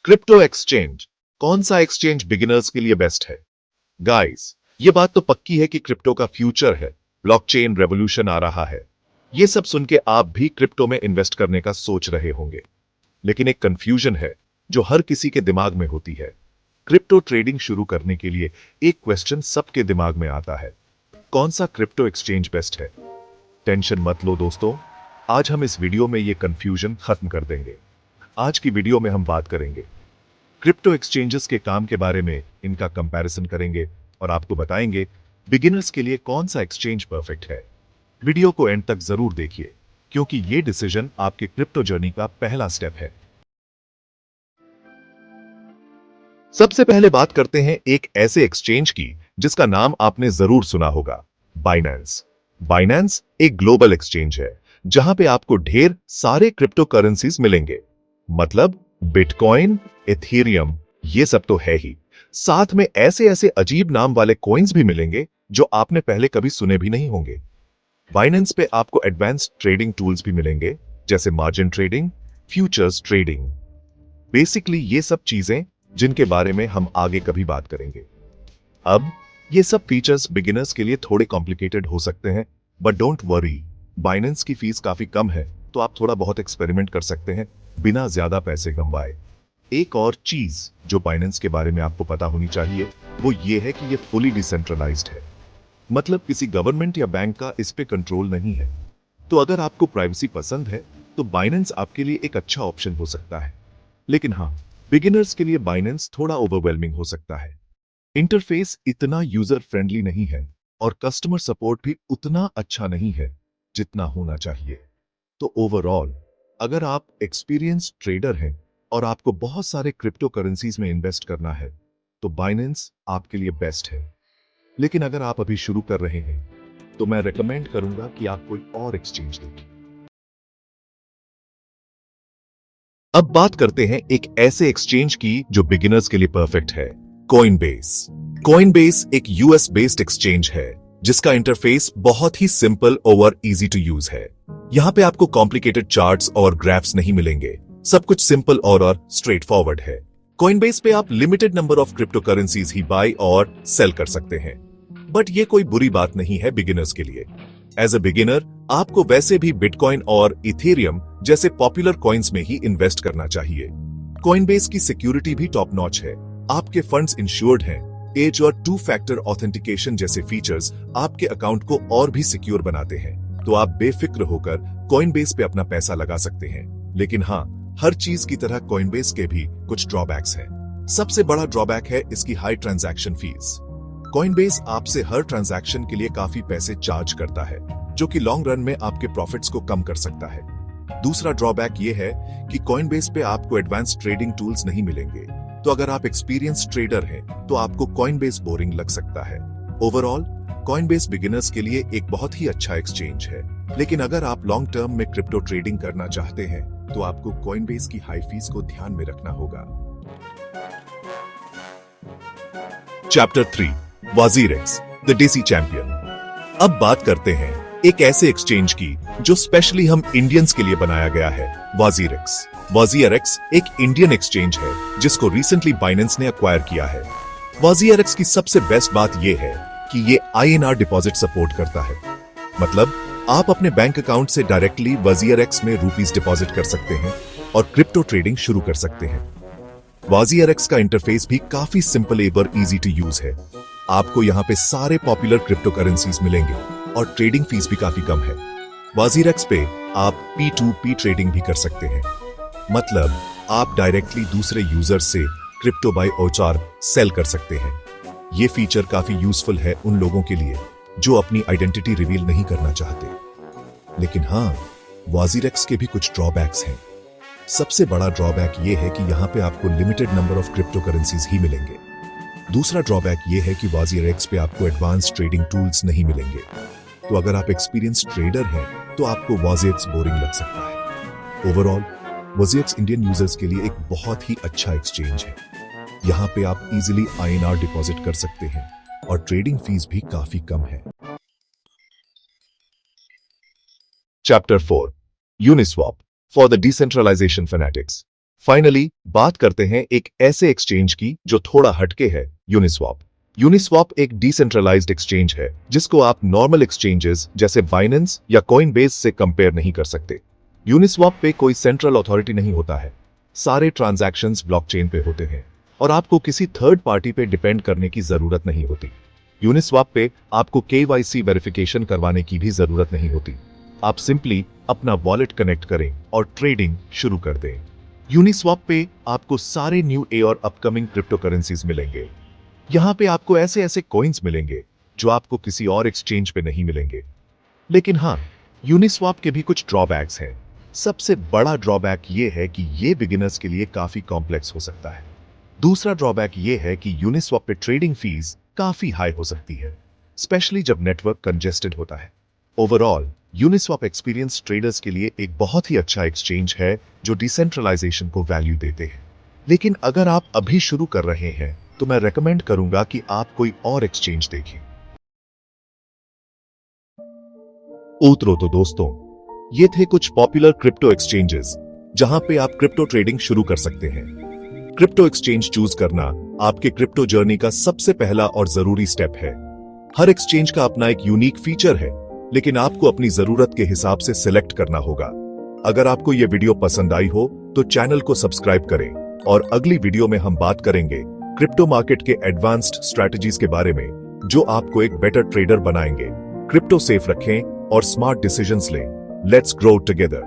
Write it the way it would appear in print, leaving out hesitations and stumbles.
Crypto exchange, कौन सा exchange beginners के लिए बेस्ट है? गाइस, ये बात तो पक्की है कि क्रिप्टो का फ्यूचर है। ब्लॉकचेन रेवोल्यूशन आ रहा है। ये सब सुन के आप भी क्रिप्टो में इन्वेस्ट करने का सोच रहे होंगे। लेकिन एक कंफ्यूजन है जो हर किसी के दिमाग में होती है। क्रिप्टो ट्रेडिंग शुरू करने के लिए एक क्वेश्चन सबके दिमाग में आता है, कौन सा क्रिप्टो एक्सचेंज बेस्ट है? टेंशन मत लो दोस्तों, आज हम इस वीडियो में ये कंफ्यूजन खत्म कर देंगे। आज की वीडियो में हम बात करेंगे क्रिप्टो एक्सचेंजेस के काम के बारे में, इनका कंपैरिजन करेंगे और आपको बताएंगे बिगिनर्स के लिए कौन सा एक्सचेंज परफेक्ट है। वीडियो को एंड तक जरूर देखिए, क्योंकि ये डिसीजन आपके क्रिप्टो जर्नी का पहला स्टेप है। सबसे पहले बात करते हैं एक ऐसे एक्सचेंज की जिसका नाम आपने जरूर सुना होगा, बाइनेंस। बाइनेंस एक ग्लोबल एक्सचेंज है जहां पे आपको ढेर सारे क्रिप्टो करेंसीज मिलेंगे। मतलब बिटकॉइन, एथेरियम, ये सब तो है ही, साथ में ऐसे ऐसे अजीब नाम वाले कॉइन्स भी मिलेंगे जो आपने पहले कभी सुने भी नहीं होंगे। बाइनेंस पे आपको एडवांस्ड ट्रेडिंग टूल्स भी मिलेंगे, जैसे margin trading, futures trading. Basically ये सब चीजें जिनके बारे में हम आगे कभी बात करेंगे। अब ये सब फीचर्स बिगिनर्स के लिए थोड़े कॉम्प्लिकेटेड हो सकते हैं, बट डोंट वरी, बाइनेंस की फीस काफी कम है, तो आप थोड़ा बहुत एक्सपेरिमेंट कर सकते हैं बिना ज्यादा पैसे गंवाए। एक और चीज जो बाइनेंस के बारे में आपको पता होनी चाहिए वो ये है कि ये फुली डिसेंट्रलाइज्ड है। मतलब किसी गवर्नमेंट या बैंक का इस पे कंट्रोल नहीं है। तो अगर आपको प्राइवेसी पसंद है तो बाइनेंस आपके लिए एक अच्छा ऑप्शन हो सकता है। लेकिन हाँ, बिगिनर्स के लिए बाइनेंस थोड़ा ओवरवेलमिंग हो सकता है। इंटरफेस इतना यूजर फ्रेंडली नहीं है और कस्टमर सपोर्ट भी उतना अच्छा नहीं है जितना होना चाहिए। तो ओवरऑल, अगर आप एक्सपीरियंस ट्रेडर हैं और आपको बहुत सारे क्रिप्टो करेंसीज में इन्वेस्ट करना है तो बाइनेंस आपके लिए बेस्ट है। लेकिन अगर आप अभी शुरू कर रहे हैं तो मैं रेकमेंड करूंगा कि आप कोई और एक्सचेंज देखें। अब बात करते हैं एक ऐसे एक्सचेंज की जो बिगिनर्स के लिए परफेक्ट है, कॉइनबेस। कॉइनबेस एक यूएस बेस्ड एक्सचेंज है जिसका इंटरफेस बहुत ही सिंपल और इजी टू यूज है। यहां पे आपको कॉम्प्लिकेटेड चार्ट्स और ग्राफ्स नहीं मिलेंगे, सब कुछ सिंपल और स्ट्रेट फॉरवर्ड है। कॉइनबेस पे आप limited number of crypto currencies ही बाय और सेल कर सकते हैं। बट ये कोई बुरी बात नहीं है बिगिनर्स के लिए। एज ए बिगिनर आपको वैसे भी बिटकॉइन और इथेरियम जैसे पॉपुलर कॉइन्स में ही इन्वेस्ट करना चाहिए। कॉइनबेस की सिक्योरिटी भी टॉप नॉच है, आपके फंड्स इंश्योर्ड हैं। एज और 2 फैक्टर ऑथेंटिकेशन जैसे फीचर्स आपके अकाउंट को और भी सिक्योर बनाते हैं, तो आप बेफिक्र होकर कॉइनबेस पे अपना पैसा लगा सकते हैं। लेकिन हाँ, हर चीज की तरह कॉइनबेस के भी कुछ ड्रॉबैक्स हैं। सबसे बड़ा ड्रॉबैक है इसकी हाई ट्रांजैक्शन फीस। कॉइनबेस आपसे हर ट्रांजैक्शन के लिए काफी पैसे चार्ज करता है, जो कि लॉन्ग रन में आपके प्रॉफिट्स को कम कर सकता है। दूसरा ड्रॉबैक ये है कि कॉइनबेस पे आपको एडवांस ट्रेडिंग टूल्स नहीं मिलेंगे, तो अगर आप एक्सपीरियंस ट्रेडर हैं तो आपको कॉइनबेस बोरिंग लग सकता है। ओवरऑल, कॉइनबेस बिगिनर्स के लिए एक बहुत ही अच्छा एक्सचेंज है, लेकिन अगर आप लॉन्ग टर्म में क्रिप्टो ट्रेडिंग करना चाहते हैं तो आपको कॉइनबेस की हाई फीस को ध्यान में रखना होगा। चैप्टर 3, वाजीरेक्स, द देसी चैंपियन। अब बात करते हैं एक ऐसे एक्सचेंज की जो स्पेशली हम इंडियंस के लिए बनाया गया है, वाजीरेक्स। वाजीरेक्स एक इंडियन एक्सचेंज है जिसको रिसेंटली बाइनेंस ने अक्वायर किया है। वाजीरेक्स की सबसे बेस्ट बात यह है कि ये INR डिपॉजिट सपोर्ट करता है। मतलब आप अपने बैंक अकाउंट से डायरेक्टली वाजीरेक्स में रुपीस डिपॉजिट कर सकते हैं और क्रिप्टो ट्रेडिंग शुरू कर सकते हैं। वाजीरेक्स का इंटरफेस भी काफी सिंपल और इजी टू यूज है। आपको यहाँ पे सारे पॉपुलर क्रिप्टो करेंसीज मिलेंगे और ट्रेडिंग फीस भी काफी कम है। वाजीरेक्स पे आप P2P ट्रेडिंग भी कर सकते हैं। मतलब आप डायरेक्टली दूसरे यूजर से क्रिप्टो बाय और सेल कर सकते हैं। ये फीचर काफी यूजफुल है उन लोगों के लिए जो अपनी आइडेंटिटी रिवील नहीं करना चाहते। लेकिन हाँ, वाजीरेक्स के भी कुछ ड्रॉबैक्स हैं। सबसे बड़ा ड्रॉबैक ये है कि यहाँ पे आपको limited number of crypto currencies ही मिलेंगे। दूसरा ड्रॉबैक ये है कि वाजीरेक्स पे आपको एडवांस ट्रेडिंग टूल्स नहीं मिलेंगे। तो अगर आप एक्सपीरियंस ट्रेडर हैं तो आपको वाजीरेक्स बोरिंग लग सकता है। ओवरऑल, वाजीरेक्स इंडियन यूजर्स के लिए एक बहुत ही अच्छा एक्सचेंज है। यहाँ पे आप इजीली INR डिपॉजिट कर सकते हैं और ट्रेडिंग फीस भी काफी कम है। Chapter 4, Uniswap for the decentralization fanatics. Finally बात करते हैं एक ऐसे एक्सचेंज की जो थोड़ा हटके है, यूनिस्वैप। यूनिस्वैप एक डिसेंट्रलाइज्ड एक्सचेंज है जिसको आप नॉर्मल एक्सचेंजेस जैसे बाइनेंस या कॉइनबेस से कंपेयर नहीं कर सकते। यूनिस्वैप पे कोई सेंट्रल अथॉरिटी नहीं होता है, सारे ट्रांजैक्शंस ब्लॉकचेन पे होते हैं और आपको किसी थर्ड पार्टी पे डिपेंड करने की जरूरत नहीं होती। यूनिस्वैप पे आपको केवाईसी वेरिफिकेशन करवाने की भी जरूरत नहीं होती। आप सिंपली अपना वॉलेट कनेक्ट करें और ट्रेडिंग शुरू कर दें। यूनिस्वैप पे आपको सारे न्यू ए और अपकमिंग क्रिप्टो करेंसीज मिलेंगे। यहां पे आपको ऐसे ऐसे कॉइन्स मिलेंगे जो आपको किसी और एक्सचेंज पे नहीं मिलेंगे। लेकिन हां, यूनिस्वैप के भी कुछ ड्रॉबैक्स हैं। सबसे बड़ा ड्रॉबैक ये है कि ये बिगिनर्स के लिए काफी कॉम्प्लेक्स हो सकता है। दूसरा ड्रॉबैक ये है कि यूनिस्वैप पे ट्रेडिंग फीस काफी हाई हो सकती है, स्पेशली जब नेटवर्क कंजेस्टेड होता है। ओवरऑल यूनिस्वैप एक्सपीरियंस ट्रेडर्स के लिए एक बहुत ही अच्छा एक्सचेंज है जो डिसेंट्रलाइजेशन को वैल्यू देते हैं। लेकिन अगर आप अभी शुरू कर रहे हैं तो मैं रेकमेंड करूंगा कि आप कोई और एक्सचेंज देखें। उतरो तो दोस्तों, ये थे कुछ पॉपुलर क्रिप्टो एक्सचेंजेस जहां पे आप क्रिप्टो ट्रेडिंग शुरू कर सकते हैं। क्रिप्टो एक्सचेंज चूज करना आपके क्रिप्टो जर्नी का सबसे पहला और जरूरी स्टेप है। हर एक्सचेंज का अपना एक यूनिक फीचर है, लेकिन आपको अपनी जरूरत के हिसाब से सिलेक्ट करना होगा। अगर आपको यह वीडियो पसंद आई हो तो चैनल को सब्सक्राइब करें और अगली वीडियो में हम बात करेंगे क्रिप्टो मार्केट के एडवांस्ड स्ट्रैटेजीज के बारे में जो आपको एक बेटर ट्रेडर बनाएंगे। क्रिप्टो सेफ रखें और स्मार्ट डिसीजंस लें। Let's grow together.